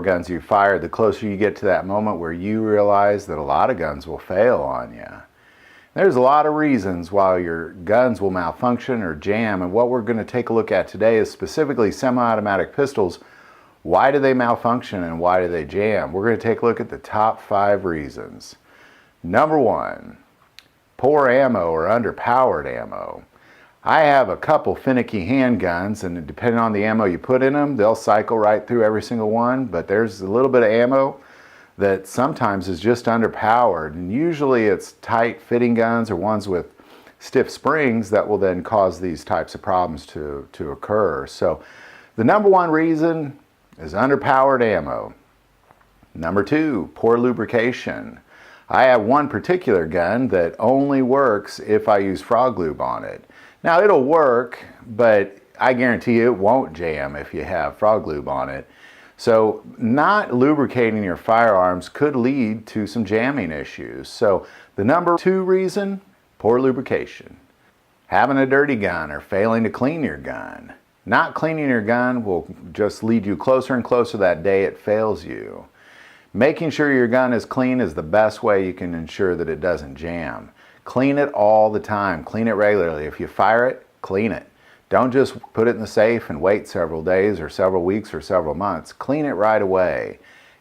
more guns you fire, the closer you get to that moment where you realize that a lot of guns will fail on you. There's a lot of reasons why your guns will malfunction or jam, and what we're going to take a look at today is specifically semi-automatic pistols. Why do they malfunction and why do they jam? We're going to take a look at the top 5 reasons. Number 1, poor ammo or underpowered ammo. I have a couple finicky handguns, and depending on the ammo you put in them, they'll cycle right through every single one, but there's a little bit of ammo that sometimes is just underpowered, and usually it's tight fitting guns or ones with stiff springs that will then cause these types of problems to occur. So the number 1 reason is underpowered ammo. Number 2, poor lubrication. I have one particular gun that only works if I use frog lube on it. Now it'll work, but I guarantee you it won't jam if you have frog lube on it. So not lubricating your firearms could lead to some jamming issues. So the number 2 reason, poor lubrication. Having a dirty gun or failing to clean your gun. Not cleaning your gun will just lead you closer and closer that day it fails you. Making sure your gun is clean is the best way you can ensure that it doesn't jam. Clean it all the time. Clean it regularly. If you fire it, clean it. Don't just put it in the safe and wait several days or several weeks or several months. Clean it right away.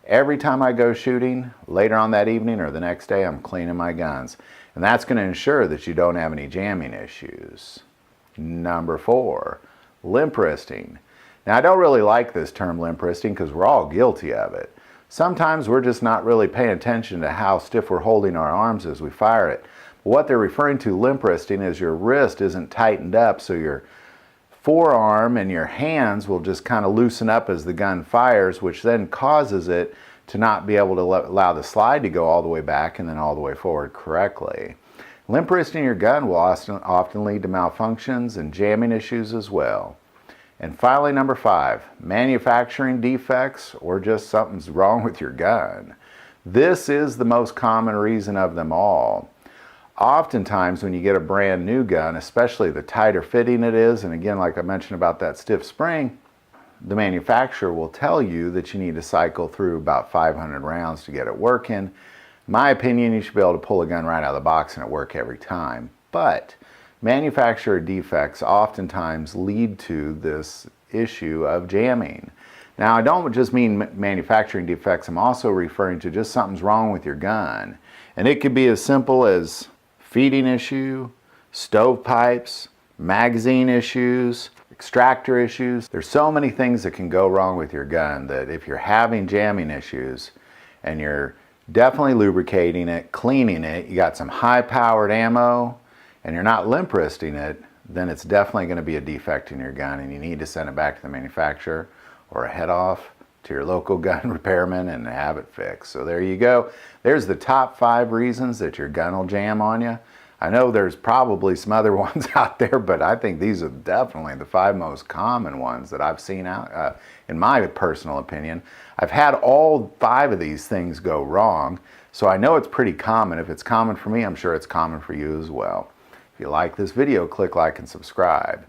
Every time I go shooting, later on that evening or the next day, I'm cleaning my guns. And that's going to ensure that you don't have any jamming issues. Number 4, limp wristing. Now I don't really like this term limp wristing because we're all guilty of it. Sometimes we're just not really paying attention to how stiff we're holding our arms as we fire it. What they're referring to limp wristing is your wrist isn't tightened up, so your forearm and your hands will just kind of loosen up as the gun fires, which then causes it to not be able to allow the slide to go all the way back and then all the way forward correctly. Limp wristing your gun will often lead to malfunctions and jamming issues as well. And finally, number 5, manufacturing defects or just something's wrong with your gun. This is the most common reason of them all. Oftentimes when you get a brand new gun, especially the tighter fitting it is, and again like I mentioned about that stiff spring, the manufacturer will tell you that you need to cycle through about 500 rounds to get it working. In my opinion, you should be able to pull a gun right out of the box and it work every time. But manufacturer defects oftentimes lead to this issue of jamming. Now I don't just mean manufacturing defects, I'm also referring to just something's wrong with your gun. And it could be as simple as feeding issue, stovepipes, magazine issues, extractor issues. There's so many things that can go wrong with your gun that if you're having jamming issues and you're definitely lubricating it, cleaning it, you got some high-powered ammo, and you're not limp wristing it, then it's definitely going to be a defect in your gun and you need to send it back to the manufacturer or head off to your local gun repairman and have it fixed. So there you go. There's the top 5 reasons that your gun will jam on you. I know there's probably some other ones out there, but I think these are definitely the 5 most common ones that I've seen out, in my personal opinion. I've had all 5 of these things go wrong, so I know it's pretty common. If it's common for me, I'm sure it's common for you as well. If you like this video, click like and subscribe.